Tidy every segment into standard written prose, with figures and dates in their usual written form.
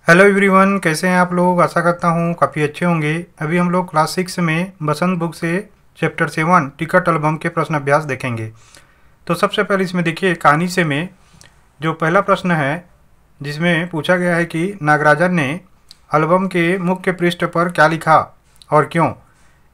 Hello everyone, कैसे हैं आप लोग। आशा करता हूँ काफ़ी अच्छे होंगे। अभी हम लोग क्लास 6 में बसंत बुक से चैप्टर 7 टिकट एल्बम के प्रश्न अभ्यास देखेंगे। तो सबसे पहले इसमें देखिए कहानी से में जो पहला प्रश्न है जिसमें पूछा गया है कि नागराजन ने एल्बम के मुख्य पृष्ठ पर क्या लिखा और क्यों।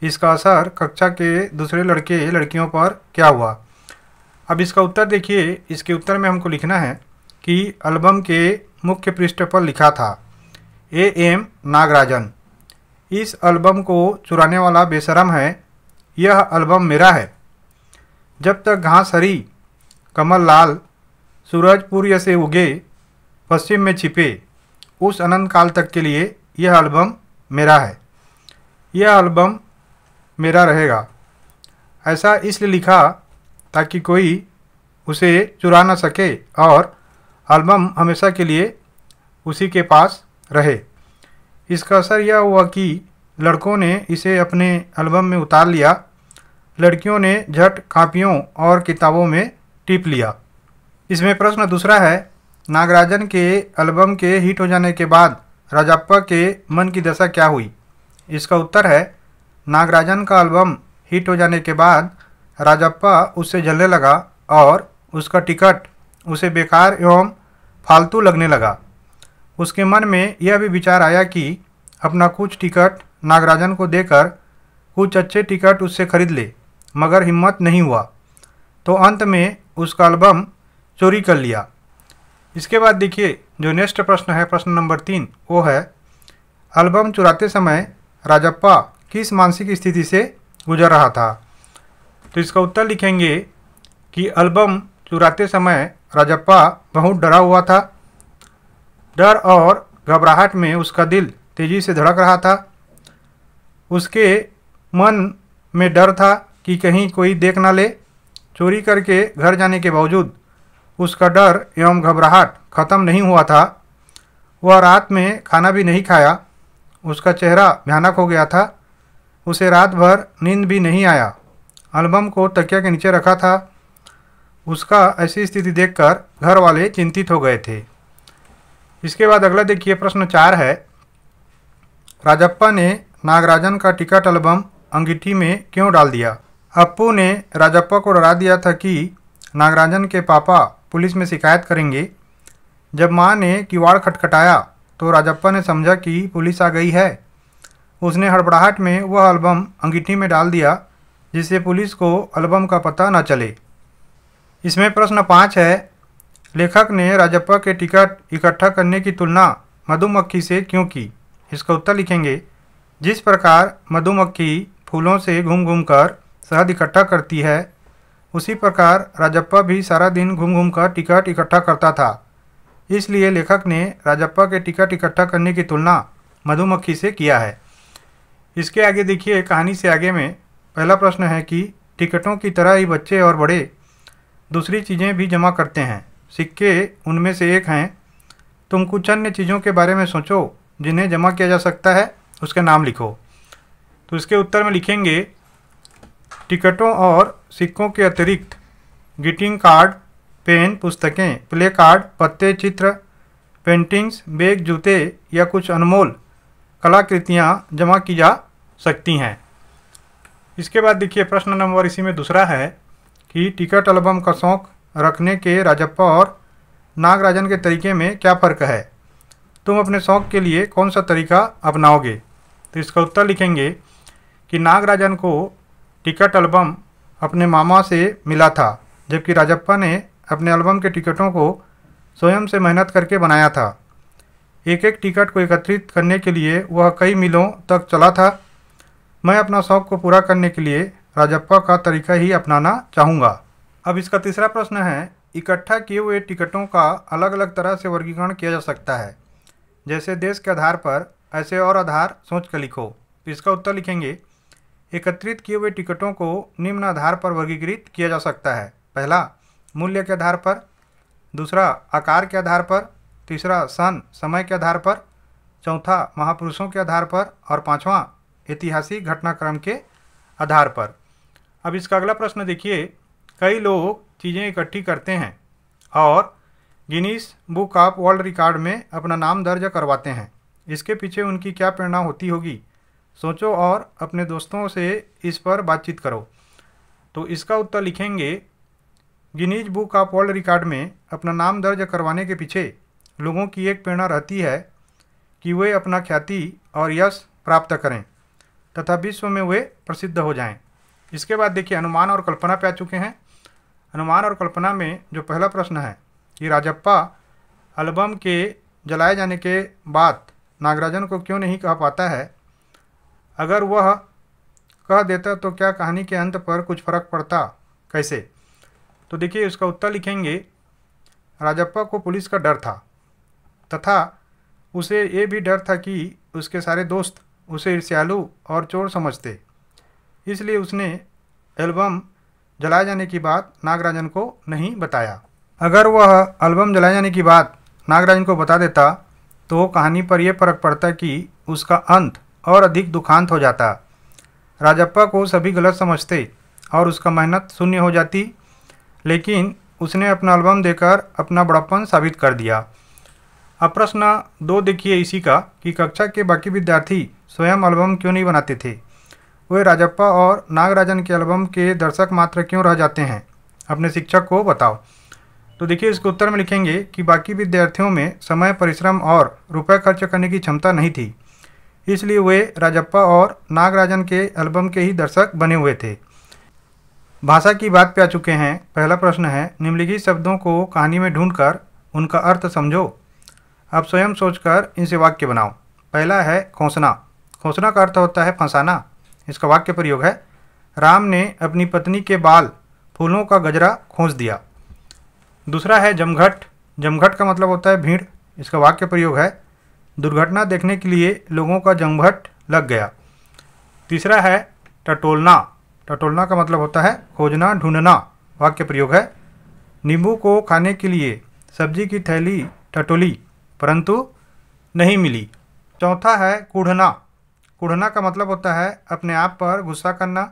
इसका असर कक्षा के दूसरे लड़के लड़कियों पर क्या हुआ। अब इसका उत्तर देखिए। इसके उत्तर में हमको लिखना है कि एल्बम के मुख्य पृष्ठ पर लिखा था एम नागराजन, इस एल्बम को चुराने वाला बेशरम है, यह एल्बम मेरा है। जब तक घास हरी कमल लाल सूरज पूर्व से उगे पश्चिम में छिपे, उस अनंत काल तक के लिए यह एल्बम मेरा है, यह एल्बम मेरा रहेगा। ऐसा इसलिए लिखा ताकि कोई उसे चुरा न सके और एल्बम हमेशा के लिए उसी के पास रहे। इसका असर यह हुआ कि लड़कों ने इसे अपने एल्बम में उतार लिया, लड़कियों ने झट कापियों और किताबों में टिप लिया। इसमें प्रश्न दूसरा है, नागराजन के एल्बम के हिट हो जाने के बाद राजप्पा के मन की दशा क्या हुई। इसका उत्तर है, नागराजन का एल्बम हिट हो जाने के बाद राजप्पा उससे जलने लगा और उसका टिकट उसे बेकार एवं फालतू लगने लगा। उसके मन में यह भी विचार आया कि अपना कुछ टिकट नागराजन को देकर कुछ अच्छे टिकट उससे खरीद ले, मगर हिम्मत नहीं हुआ, तो अंत में उसका एल्बम चोरी कर लिया। इसके बाद देखिए जो नेक्स्ट प्रश्न है, प्रश्न नंबर 3, वो है एल्बम चुराते समय राजप्पा किस मानसिक स्थिति से गुजर रहा था। तो इसका उत्तर लिखेंगे कि एल्बम चुराते समय राजप्पा बहुत डरा हुआ था। डर और घबराहट में उसका दिल तेजी से धड़क रहा था। उसके मन में डर था कि कहीं कोई देख न ले। चोरी करके घर जाने के बावजूद उसका डर एवं घबराहट खत्म नहीं हुआ था। वह रात में खाना भी नहीं खाया। उसका चेहरा भयानक हो गया था। उसे रात भर नींद भी नहीं आया। एल्बम को तकिया के नीचे रखा था। उसका ऐसी स्थिति देखकर घर वाले चिंतित हो गए थे। इसके बाद अगला देखिए प्रश्न 4 है, राजप्पा ने नागराजन का टिकट एल्बम अंगीठी में क्यों डाल दिया। अप्पू ने राजप्पा को डरा दिया था कि नागराजन के पापा पुलिस में शिकायत करेंगे। जब माँ ने किवाड़ खटखटाया तो राजप्पा ने समझा कि पुलिस आ गई है। उसने हड़बड़ाहट में वह एल्बम अंगीठी में डाल दिया जिससे पुलिस को एल्बम का पता न चले। इसमें प्रश्न 5 है, लेखक ने राजप्पा के टिकट इकट्ठा करने की तुलना मधुमक्खी से क्यों की। इसका उत्तर लिखेंगे, जिस प्रकार मधुमक्खी फूलों से घूम घूम कर शहद इकट्ठा करती है, उसी प्रकार राजप्पा भी सारा दिन घूम घूम कर टिकट इकट्ठा करता था। इसलिए लेखक ने राजप्पा के टिकट इकट्ठा करने की तुलना मधुमक्खी से किया है। इसके आगे देखिए कहानी से आगे में पहला प्रश्न है कि टिकटों की तरह ही बच्चे और बड़े दूसरी चीज़ें भी जमा करते हैं। सिक्के उनमें से एक हैं। तुम कुछ अन्य चीज़ों के बारे में सोचो जिन्हें जमा किया जा सकता है, उसके नाम लिखो। तो इसके उत्तर में लिखेंगे, टिकटों और सिक्कों के अतिरिक्त ग्रीटिंग कार्ड, पेन, पुस्तकें, प्ले कार्ड, पत्ते, चित्र, पेंटिंग्स, बैग, जूते या कुछ अनमोल कलाकृतियाँ जमा की जा सकती हैं। इसके बाद देखिए प्रश्न नंबर इसी में दूसरा है कि टिकट एल्बम का शौक़ रखने के राजप्पा और नागराजन के तरीके में क्या फ़र्क है। तुम अपने शौक़ के लिए कौन सा तरीका अपनाओगे। तो इसका उत्तर लिखेंगे कि नागराजन को टिकट एल्बम अपने मामा से मिला था, जबकि राजप्पा ने अपने एल्बम के टिकटों को स्वयं से मेहनत करके बनाया था। एक एक टिकट को एकत्रित करने के लिए वह कई मीलों तक चला था। मैं अपना शौक़ को पूरा करने के लिए राजप्पा का तरीका ही अपनाना चाहूँगा। अब इसका तीसरा प्रश्न है, इकट्ठा किए हुए टिकटों का अलग अलग तरह से वर्गीकरण किया जा सकता है, जैसे देश के आधार पर, ऐसे और आधार सोच कर लिखो। तो इसका उत्तर लिखेंगे, एकत्रित किए हुए टिकटों को निम्न आधार पर वर्गीकृत किया जा सकता है। पहला, मूल्य के आधार पर। दूसरा, आकार के आधार पर। तीसरा, सन समय के आधार पर। चौथा, महापुरुषों के आधार पर। और पाँचवा, ऐतिहासिक घटनाक्रम के आधार पर। अब इसका अगला प्रश्न देखिए, कई लोग चीज़ें इकट्ठी करते हैं और Guinness book of world record में अपना नाम दर्ज करवाते हैं। इसके पीछे उनकी क्या प्रेरणा होती होगी, सोचो और अपने दोस्तों से इस पर बातचीत करो। तो इसका उत्तर लिखेंगे, Guinness book of world record में अपना नाम दर्ज करवाने के पीछे लोगों की एक प्रेरणा रहती है कि वे अपना ख्याति और यश प्राप्त करें तथा विश्व में वे प्रसिद्ध हो जाएं। इसके बाद देखिए अनुमान और कल्पना पे आ चुके हैं। अनुमान और कल्पना में जो पहला प्रश्न है कि राजप्पा एल्बम के जलाए जाने के बाद नागराजन को क्यों नहीं कह पाता है, अगर वह कह देता तो क्या कहानी के अंत पर कुछ फर्क पड़ता, कैसे। तो देखिए इसका उत्तर लिखेंगे, राजप्पा को पुलिस का डर था तथा उसे ये भी डर था कि उसके सारे दोस्त उसे ईर्ष्यालु और चोर समझते, इसलिए उसने एल्बम जलाए जाने की बात नागराजन को नहीं बताया। अगर वह एल्बम जलाए जाने की बात नागराजन को बता देता तो कहानी पर यह फर्क पड़ता कि उसका अंत और अधिक दुखांत हो जाता। राजप्पा को सभी गलत समझते और उसका मेहनत शून्य हो जाती, लेकिन उसने अपना एल्बम देकर अपना बड़प्पन साबित कर दिया। अब प्रश्न 2 देखिए इसी का कि कक्षा के बाकी विद्यार्थी स्वयं एल्बम क्यों नहीं बनाते थे, वे राजप्पा और नागराजन के एल्बम के दर्शक मात्र क्यों रह जाते हैं, अपने शिक्षक को बताओ। तो देखिए इसके उत्तर में लिखेंगे कि बाकी विद्यार्थियों में समय, परिश्रम और रुपए खर्च करने की क्षमता नहीं थी, इसलिए वे राजप्पा और नागराजन के एल्बम के ही दर्शक बने हुए थे। भाषा की बात पे आ चुके हैं। पहला प्रश्न है, निम्नलिखित शब्दों को कहानी में ढूंढकर उनका अर्थ समझो। अब स्वयं सोचकर इनसे वाक्य बनाओ। पहला है खोसना। खोसना का अर्थ होता है फंसाना। इसका वाक्य प्रयोग है, राम ने अपनी पत्नी के बाल फूलों का गजरा खोस दिया। दूसरा है जमघट। जमघट का मतलब होता है भीड़। इसका वाक्य प्रयोग है, दुर्घटना देखने के लिए लोगों का जमघट लग गया। तीसरा है टटोलना। टटोलना का मतलब होता है खोजना, ढूंढना। वाक्य प्रयोग है, नींबू को खाने के लिए सब्जी की थैली टटोली परंतु नहीं मिली। चौथा है कूढ़ना। कूढ़ना का मतलब होता है अपने आप पर गुस्सा करना।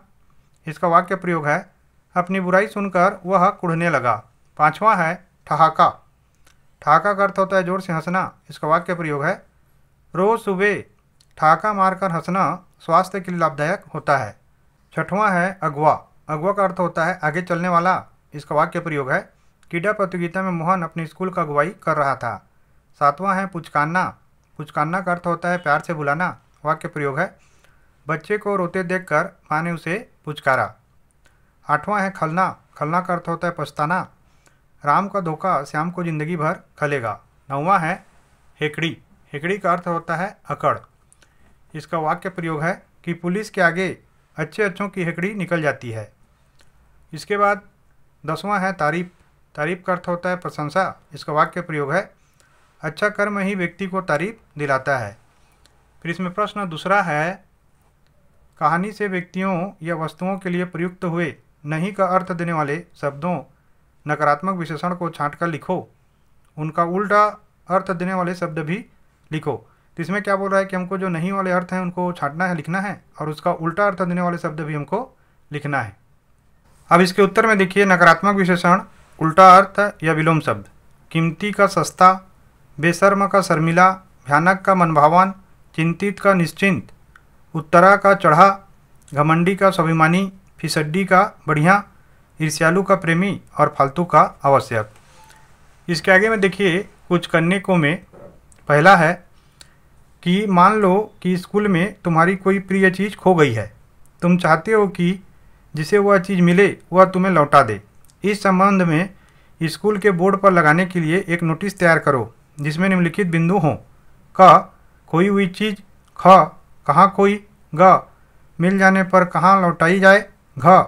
इसका वाक्य प्रयोग है, अपनी बुराई सुनकर वह कूढ़ने लगा। पांचवा है ठहाका। ठहाका का अर्थ होता है जोर से हंसना। इसका वाक्य प्रयोग है, रोज सुबह ठहाका मारकर हंसना स्वास्थ्य के लिए लाभदायक होता है। छठवां है अगवा। अगवा का अर्थ होता है आगे चलने वाला। इसका वाक्य प्रयोग है, क्रीड़ा प्रतियोगिता में मोहन अपने स्कूल का अगुवाई कर रहा था। सातवां है पुचकाना। पुचकाना का अर्थ होता है प्यार से बुलाना। वाक्य प्रयोग है, बच्चे को रोते देखकर माँ ने उसे पुचकारा। आठवां है खलना। खलना का अर्थ होता है पछताना। राम का धोखा श्याम को जिंदगी भर खलेगा। नौवां है हेकड़ी। हेकड़ी का अर्थ होता है अकड़। इसका वाक्य प्रयोग है कि पुलिस के आगे अच्छे अच्छों की हेकड़ी निकल जाती है। इसके बाद 10वां है तारीफ। तारीफ का अर्थ होता है प्रशंसा। इसका वाक्य प्रयोग है, अच्छा कर्म ही व्यक्ति को तारीफ दिलाता है। फिर इसमें प्रश्न दूसरा है, कहानी से व्यक्तियों या वस्तुओं के लिए प्रयुक्त हुए नहीं का अर्थ देने वाले शब्दों नकारात्मक विशेषण को छांटकर लिखो। उनका उल्टा अर्थ देने वाले शब्द भी लिखो। तो इसमें क्या बोल रहा है कि हमको जो नहीं वाले अर्थ हैं उनको छांटना है, लिखना है, और उसका उल्टा अर्थ देने वाले शब्द भी हमको लिखना है। अब इसके उत्तर में देखिए, नकारात्मक विशेषण, उल्टा अर्थ या विलोम शब्द। कीमती का सस्ता, बेशर्म का शर्मिला, भयानक का मनभावन, चिंतित का निश्चिंत, उत्तरा का चढ़ा, घमंडी का स्वाभिमानी, फिसड्डी का बढ़िया, ईर्ष्यालु का प्रेमी और फालतू का आवश्यक। इसके आगे में देखिए कुछ करने को में पहला है कि मान लो कि स्कूल में तुम्हारी कोई प्रिय चीज़ खो गई है। तुम चाहते हो कि जिसे वह चीज़ मिले वह तुम्हें लौटा दे। इस संबंध में स्कूल के बोर्ड पर लगाने के लिए एक नोटिस तैयार करो जिसमें निम्नलिखित बिंदु हों। क, खोई हुई चीज़। ख, कहाँ खोई। ग, मिल जाने पर कहाँ लौटाई जाए। घ,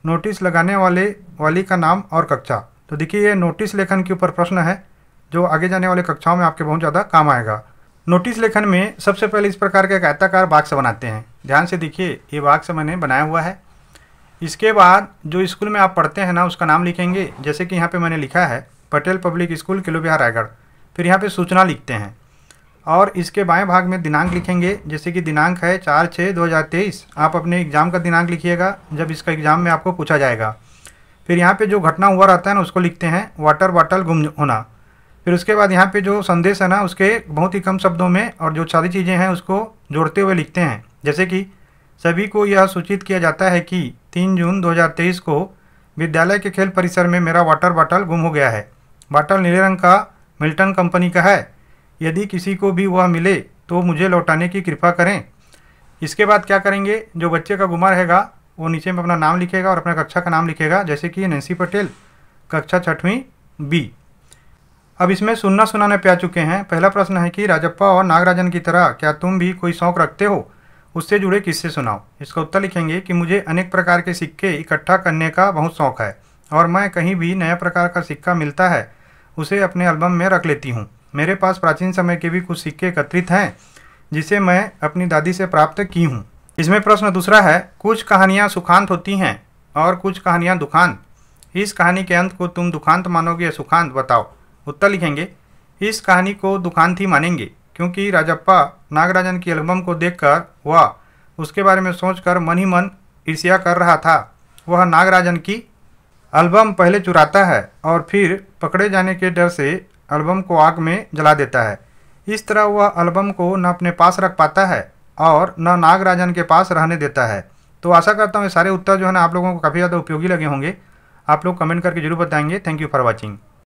नोटिस लगाने वाली का नाम और कक्षा। तो देखिए ये नोटिस लेखन के ऊपर प्रश्न है जो आगे जाने वाले कक्षाओं में आपके बहुत ज़्यादा काम आएगा। नोटिस लेखन में सबसे पहले इस प्रकार के एक आयताकार बॉक्स बनाते हैं। ध्यान से देखिए, ये बॉक्स मैंने बनाया हुआ है। इसके बाद जो स्कूल में आप पढ़ते हैं ना उसका नाम लिखेंगे। जैसे कि यहाँ पे मैंने लिखा है पटेल पब्लिक स्कूल किलो विहार रायगढ़। फिर यहाँ पे सूचना लिखते हैं और इसके बाएं भाग में दिनांक लिखेंगे। जैसे कि दिनांक है 4/6/2023। आप अपने एग्ज़ाम का दिनांक लिखिएगा जब इसका एग्ज़ाम में आपको पूछा जाएगा। फिर यहाँ पे जो घटना हुआ रहता है ना उसको लिखते हैं, वाटर बॉटल गुम होना। फिर उसके बाद यहाँ पे जो संदेश है ना उसके बहुत ही कम शब्दों में और जो सारी चीज़ें हैं उसको जोड़ते हुए लिखते हैं। जैसे कि सभी को यह सूचित किया जाता है कि 3 जून 2023 को विद्यालय के खेल परिसर में मेरा वाटर बॉटल गुम हो गया है। बॉटल नीले रंग का मिल्टन कंपनी का है। यदि किसी को भी वह मिले तो मुझे लौटाने की कृपा करें। इसके बाद क्या करेंगे, जो बच्चे का गुमा रहेगा वो नीचे में अपना नाम लिखेगा और अपने कक्षा का नाम लिखेगा, जैसे कि नैन्सी पटेल, कक्षा 6वीं बी। अब इसमें सुनना सुनाने पे आ चुके हैं। पहला प्रश्न है कि राजप्पा और नागराजन की तरह क्या तुम भी कोई शौक रखते हो, उससे जुड़े किस्से सुनाओ। इसका उत्तर लिखेंगे कि मुझे अनेक प्रकार के सिक्के इकट्ठा करने का बहुत शौक है और मैं कहीं भी नया प्रकार का सिक्का मिलता है उसे अपने एल्बम में रख लेती हूँ। मेरे पास प्राचीन समय के भी कुछ सिक्के एकत्रित हैं जिसे मैं अपनी दादी से प्राप्त की हूँ। इसमें प्रश्न दूसरा है, कुछ कहानियाँ सुखांत होती हैं और कुछ कहानियाँ दुखांत। इस कहानी के अंत को तुम दुखांत मानोगे या सुखांत, बताओ। उत्तर लिखेंगे, इस कहानी को दुखांत ही मानेंगे क्योंकि राजप्पा नागराजन की एल्बम को देखकर वह उसके बारे में सोचकर मन ही मन ईर्ष्या कर रहा था। वह नागराजन की एल्बम पहले चुराता है और फिर पकड़े जाने के डर से एल्बम को आग में जला देता है। इस तरह वह एल्बम को न अपने पास रख पाता है और न नागराजन के पास रहने देता है। तो आशा करता हूँ ये सारे उत्तर जो है ना आप लोगों को काफ़ी ज़्यादा उपयोगी लगे होंगे। आप लोग कमेंट करके जरूर बताएंगे। Thank you for watching.